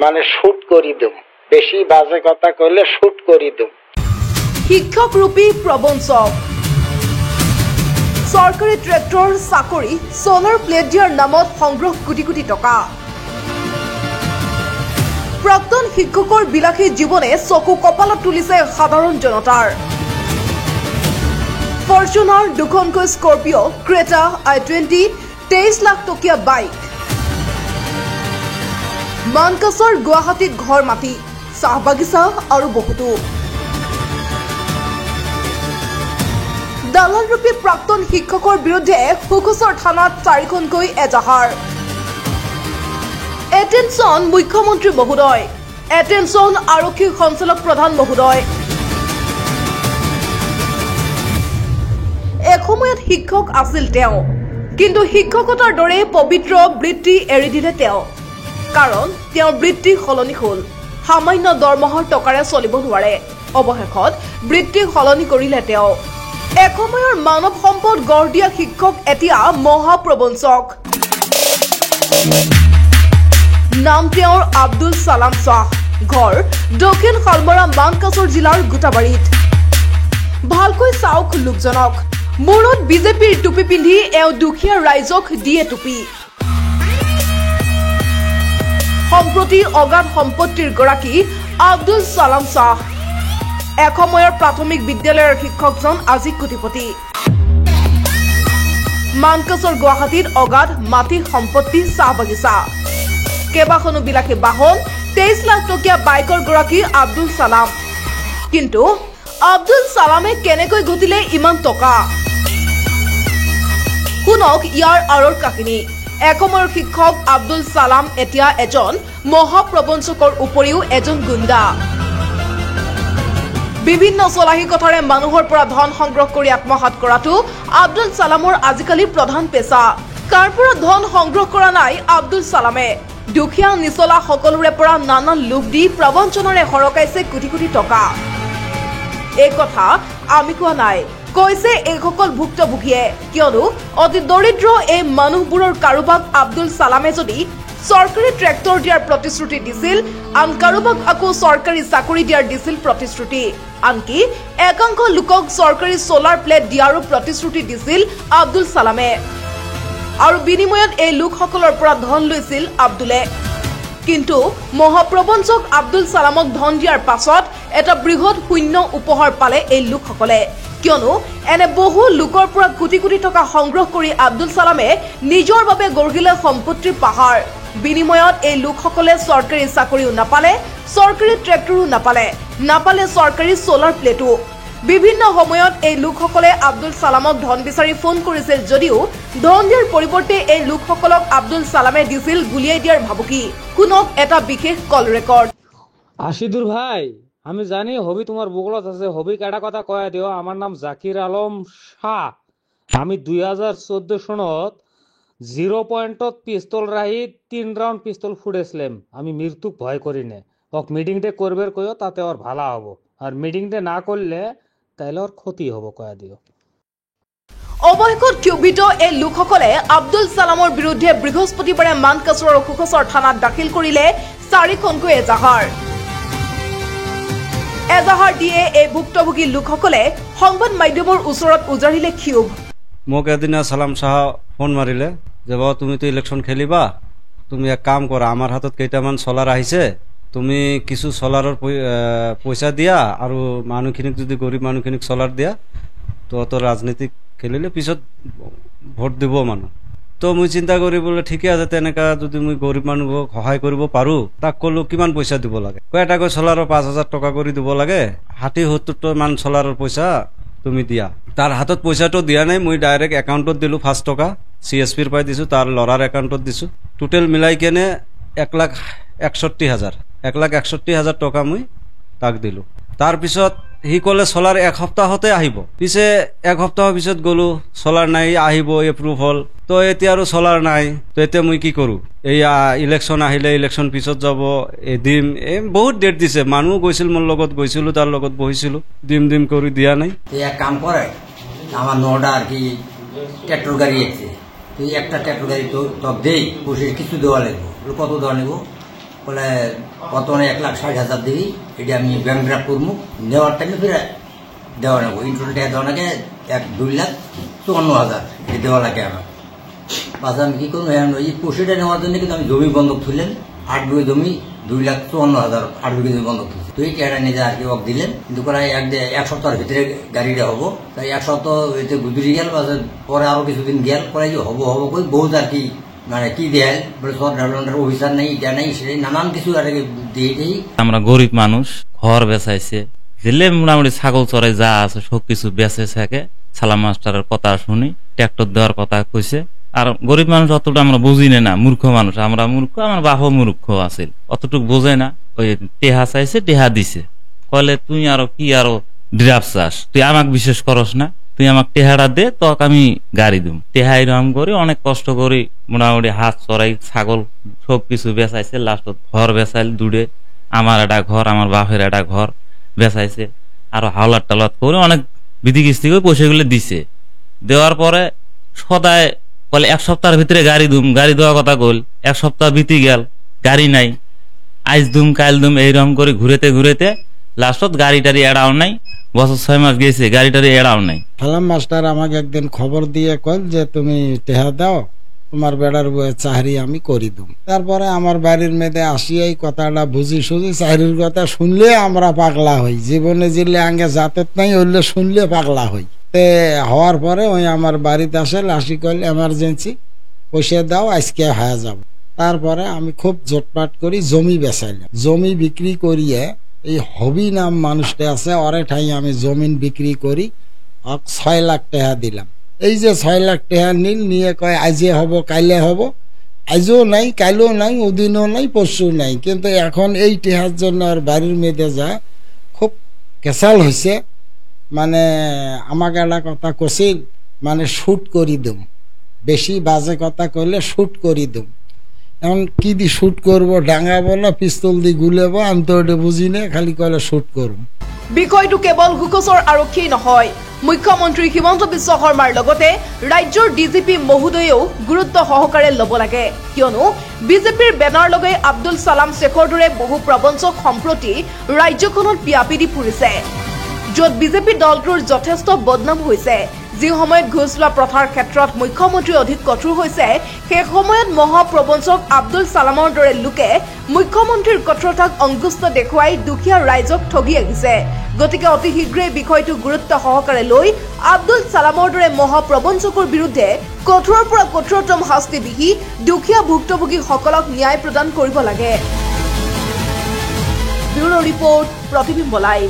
মানে শুট কৰি দুম, বেশি বাজে কথা কইলে শুট কৰি দুম। শিক্ষক ৰূপী প্ৰবঞ্চক চৰকাৰী ট্ৰেক্টৰ চাকৰি সোলাৰ প্লেট দিয়াৰ নামত সংগ্ৰহ কোটি কোটি টকা। প্ৰাক্তন শিক্ষকৰ বিলাসী জীৱনে চকু কপালত তুলিছে সাধাৰণ জনতাৰ। ফৰ্চুনাৰ, দুখনকৈ স্কৰ্পিঅ, ক্ৰেটা, i20, 23 লাখ টকীয়া বাইক। মানকাছৰ গুৱাহাটীত ঘৰ মাটি, চাহ বাগিচা আৰু বহুতো। দালালৰূপী প্ৰাক্তন শিক্ষকৰ বিৰুদ্ধে সুখোচৰ থানাত 4খনকৈ এজাহাৰ। এটেনশ্যন মুখ্যমন্ত্ৰী মহোদয়, এটেনশ্যন আৰক্ষী সঞ্চালক প্ৰধান মহোদয়। এসময়ত শিক্ষক আছিল তেওঁ, কিন্তু শিক্ষকতাৰ দৰে পবিত্ৰ বৃত্তি এৰি দিলে তেওঁ। কাৰণ তেওঁৰ বৃত্তি সলনি হ'ল। সামান্য দৰমহাৰ টকাৰে চলিব নোৱাৰে। অৱশেষত বৃত্তি সলনি কৰিলে তেওঁ। এসময়ৰ মানৱ সম্পদ গঢ় দিয়া শিক্ষক এতিয়া মহাপ্ৰবঞ্চক। নাম তেওঁৰ আব্দুল ছালাম শ্বাহ। ঘৰ দক্ষিণ শালমৰা, মানকাছৰ জিলাৰ গোটাবাৰীত। ভালকৈ চাওক লোকজনক। মূৰত বিজেপিৰ টুপি পিন্ধি এওঁ দুখীয়া ৰাইজক দিয়ে টুপি। সম্প্ৰতি অগাধ সম্পত্তিৰ গৰাকী আব্দুল ছালাম শ্বাহ। এসময়ৰ প্ৰাথমিক বিদ্যালয়ৰ শিক্ষকজন আজি কোটিপতি। মানকাছৰ গুৱাহাটীত অগাধ মাটি সম্পত্তি, চাহ বাগিচা, কেইবাখনো বিলাসী বাহন, 23 লাখ টকীয়া বাইকৰ গৰাকী আব্দুল ছালাম। কিন্তু আব্দুল ছালামে কেনেকৈ ঘটিলে ইমান টকা? শুনক ইয়াৰ আঁৰৰ কাহিনী। এসময়ৰ শিক্ষক আব্দুল ছালাম এতিয়া এজন মহাপ্ৰবঞ্চকৰ উপৰিও এজন গুণ্ডা। বিভিন্ন চলাহী কথাৰে মানুহৰ পৰা ধন সংগ্ৰহ কৰি আত্মসাৎ কৰাটো আব্দুল ছালামৰ আজিকালি প্ৰধান পেচা। কাৰ পৰা ধন সংগ্ৰহ কৰা নাই আব্দুল ছালামে? দুখীয়া নিচলা সকলোৰে পৰা নানান লোভ দি প্ৰবঞ্চনাৰে সৰকাইছে কোটি কোটি টকা। এই কথা আমি কোৱা নাই, কৈছে এইসকল ভুক্তভোগীয়ে। কিয়নো অতি দৰিদ্ৰ এই মানুহবোৰৰ কাৰোবাক আব্দুল ছালামে যদি চৰকাৰী ট্ৰেক্টৰ দিয়াৰ প্ৰতিশ্ৰুতি দিছিল, আন কাৰোবাক আকৌ চৰকাৰী চাকৰি দিয়াৰ দিছিল প্ৰতিশ্ৰুতি। আনকি একাংশ লোকক চৰকাৰী সোলাৰ প্লেট দিয়াৰো প্ৰতিশ্ৰুতি দিছিল আব্দুল ছালামে। আৰু বিনিময়ত এই লোকসকলৰ পৰা ধন লৈছিল আব্দুলে। কিন্তু মহাপ্ৰবঞ্চক আব্দুল ছালামক ধন দিয়াৰ পাছত এটা বৃহৎ শূন্য উপহাৰ পালে এই লোকসকলে। কিয়নো এনে বহু লোকৰ পৰা কোটি কোটি টকা সংগ্ৰহ কৰি আব্দুল ছালামে নিজৰ বাবে গঢ়িলে সম্পত্তিৰ পাহাৰ। বিনিময়ত এই লোকসকলে চৰকাৰী চাকৰিও নাপালে, চৰকাৰী ট্ৰেক্টৰো নাপালে চৰকাৰী সোলাৰ প্লেটো। বিভিন্ন সময়ত এই লোকসকলে আব্দুল ছালামক ধন বিচাৰি ফোন কৰিছিল যদিও ধন দিয়াৰ পৰিৱৰ্তে এই লোকসকলক আব্দুল ছালামে দিছিল গুলিয়াই দিয়াৰ ভাবুকি। শুনক এটা বিশেষ কল ৰেকৰ্ড। আশিদুর ভাই, আমি জানি হবি তোমার বুকলত আছে, হবি কেটা কথা কয়া দিও। আমার নাম জাকির আলম শাহ। আমি 2014 সনত 0 পয়েন্টত পিস্তল রাহি 3 রাউন্ড পিস্তল ফুটেছিলাম। আমি মৃত্যুক ভয় করি না। ওক মিটিংটা করবে কইও, তাতে ওর ভালো হবো। আর মিটিংটা না করলে তাইলে ওর ক্ষতি হবো কয়া দিও। অৱশেষত ক্ষোভিত এই লোকসকলে আব্দুল ছালামৰ বিৰুদ্ধে বৃহস্পতিবাৰে মানকাছৰ আৰু সুখোচৰ থানাত দাখিল কৰিলে 4খনকৈ এজাহাৰ। এজাহাৰ দিয়ে এই ভুক্তভোগী লোকসকলে সংবাদ মাধ্যমৰ ওচৰত উজাৰিলে ক্ষোভ। মোক এদিনা ছালাম শাহ ফোন মাৰিলে যে বাবা তুমি তো ইলেকশ্যন খেলিবা, তুমি এক কাম কৰা, আমাৰ হাতত কেইটামান সোলাৰ আহিছে, তুমি কিছু সোলাৰৰ পইচা দিয়া আৰু মানুহখিনিক যদি গৰীব মানুহখিনিক সোলাৰ দিয়া তো অত ৰাজনীতি খেলিলে পিছত ভোট দিব মানুহ। তো মই চিন্তা কৰি বোলে ঠিকে আছে, তেনেকা যদি মই গৰীব মানুহক সহায় কৰিব পাৰো। তাক ক'লো কিমান পইচা দিব লাগে? এটাকৈ সোলাৰৰ 5,000 টকা কৰি দিব লাগে, 60-70 মান সোলাৰৰ পইচা তুমি দিয়া। তাৰ হাতত পইচাটো দিয়া নাই, মই ডাইৰেক্ট একাউণ্টত দিলো 5 টকা, CSPৰ পাই দিছো, তাৰ ল'ৰাৰ একাউণ্টত দিছো। টোটেল মিলাই কেনে 1,61,000 টকা মই তাক দিলো। তাৰপিছত সি ক'লে সোলাৰ 1 সপ্তাহতে আহিব। পিছে 1 সপ্তাহৰ পিছত গ'লো, সোলাৰ নাই, আহিব, এপ্ৰুভ হ'ল। তো এতিয়া আৰু সোলাৰ নাই, তো এতিয়া মই কি কৰোঁ? এইয়া ইলেকশ্যন আহিলে, ইলেকশ্যন পিছত যাব, দিম, বহুত ডেট দিছে। মানুহ গৈছিল মোৰ লগত, গৈছিলো, তাৰ লগত বহিছিলো, দিম কৰি দিয়া নাই। এক কাম করে, আমার 9টা আর কি ট্র্যাক্টর গাড়ি আছে, তুই একটা ট্র্যাক্টর গাড়ি তো দেই, বসে কিছু দেওয়া লাগবে। কত দেওয়া নেব? বলে বর্তমানে 1,60,000 দিবি, এটা আমি ব্যাংক ড্রাফট করবো, নেওয়ার টাইমে ফিরে দেওয়া নেবো। ইন্টারনেট দেওয়া লাগে 2,54,000 দেওয়া লাগে আমার। বাস আমি কি করবো, ওই পশুটা নেওয়ার জন্য কিন্তু আমি জমি বন্ধক তুললেন, 8 বিঘা জমি 2,54,000 8 বিঘা জমি বন্ধক তুলছি। তো এই টাকাটা নিজে আর কি দিলেন, কিন্তু এক সপ্তাহের ভিতরে গাড়িটা হবো। তাই এক সপ্তাহ এতে গুজরি গেল, পরে আরো কিছুদিন গেল, পরে হবো হবো কই বহুত আর কি মানে কি দেয় বলে সব ডেভেলপমেন্টের অফিসার নেই, এটা নেই, সেটাই নানান কিছু আর দিয়ে। আমরা গরিব মানুষ, ঘর বেচাইছে, জেলে মোটামুটি ছাগল চড়াই যা আছে সবকিছু বেঁচে থাকে। সালাম মাস্টারের কথা শুনি, ট্রাক্টর দেওয়ার কথা কইছে। আর গরিব মানুষ অতটা আমরা বুঝি না, মূর্খ মানুষ আমরা, মূর্খ, আমার বাপও মূর্খ আছিল, অতটুকু বোঝে না। ওই টেহা চাইছে, টেহা দিছে, কলে তুই আরো কি আরো ড্রাফট চাস, তুই আমাকে বিশেষ করস না, তুই আমাকে টেহাটা দে, তোকে আমি গাড়ি দিম। টেহা এরকম করি অনেক কষ্ট করি, মোটামুটি হাত চড়াই, ছাগল সবকিছু বেচাইছে। লাস্টত ঘর বেচাইল দুড়ে, আমার একটা ঘর, আমার বাপের একটা ঘর বেচাইছে। আরো হাওলাত টালাত করে অনেক বিধি কিস্তি করে পয়সাগুলো দিছে। দেওয়ার পরে সদায় বলে 1 সপ্তাহের ভিতরে গাড়ি দুম, গাড়ি দেওয়ার কথা কইল, 1 সপ্তাহ বিতি গেল, গাড়ি নাই। আইজ দুম কাল দুম এইরকম করে ঘুরেতে ঘুরেতে লাস্টত গাড়িটারি এড়াও নাই। বছর 6 মাস গেছে, গাড়িটারি এড়াও নাই। সালাম মাস্টার আমাকে একদিন খবর দিয়ে কল যে তুমি টেহা দাও, তোমার বেড়ার বয়ে চাকরি আমি করি দুম। তারপরে আমার বাড়ির মেয়েদের আসিয়াই কথাটা বুঝি সুঝি, চাকরির কথা শুনলে আমরা পাগলা হই, জীবনে জিলে আগে জাতের নাই হইলে শুনলে পাগলা হই। তে হওয়ার পরে ওই আমার বাড়িতে আসে, আসি কল এমার্জেন্সি পয়সা দাও, আজকে হয়ে যাব। তারপরে আমি খুব জটপাট করি জমি বেচাইলাম। জমি বিক্রি করিয়ে এই হবি নাম মানুষটা আছে, ওরে ঠাই আমি জমিন বিক্রি করি, 6 লাখ টাকা দিলাম। এই যে 6 লাখ টাকা নিয়ে কয় আজে হব, কাইলে হব। আজও নাই, কাইলেও নাই, ওদিনও নাই, পরশু নাই। কিন্তু এখন এই টেহার জন্য আর বাড়ির মেয়েদের যা খুব কেসাল হয়েছে। মানে আমাকে একটা কথা কছিল, মানে শুট করি দুম, বেশি বাজে কথা কইলে শুট করি দুম। এখন কি দি শুট করবো, ডাঙাবো না পিস্তল দি গুলাবো, আমি তো ওটা বুঝি না, খালি কইলে শুট করব। বিষয়টো কেৱল ঘোষৰ আৰক্ষী নহয়, মুখ্যমন্ত্ৰী হিমন্ত বিশ্ব শৰ্মাৰ লগতে ৰাজ্যৰ ডিজিপি মহোদয়েও গুৰুত্ব সহকাৰে ল'ব লাগে। কিয়নো বিজেপিৰ বেনাৰ লগাই আব্দুল ছালাম শ্বেখৰ দৰে বহু প্ৰবঞ্চক সম্প্ৰতি ৰাজ্যখনত পিয়াপি দি ফুৰিছে, য'ত বিজেপি দলটোৰ যথেষ্ট বদনাম হৈছে। যি সময়ত ঘোষ লোৱা প্ৰথাৰ ক্ষেত্ৰত মুখ্যমন্ত্ৰী অধিক কঠোৰ হৈছে, সেই সময়ত মহাপ্ৰবঞ্চক আব্দুল ছালামৰ দৰে লোকে মুখ্যমন্ত্ৰীৰ কঠোৰতাক অংগুষ্ট দেখুৱাই দুখীয়া ৰাইজক ঠগি আহিছে। গতিকে অতি শীঘ্ৰেই বিষয়টো গুৰুত্ব সহকাৰে লৈ আব্দুল ছালামৰ দৰে মহাপ্ৰবঞ্চকৰ বিৰুদ্ধে কঠোৰৰ পৰা কঠোৰতম শাস্তি বিহি দুখীয়া ভুক্তভোগীসকলক ন্যায় প্ৰদান কৰিব লাগে। ব্যুৰ' ৰিপৰ্ট, প্ৰতিবিম্ব লাইভ।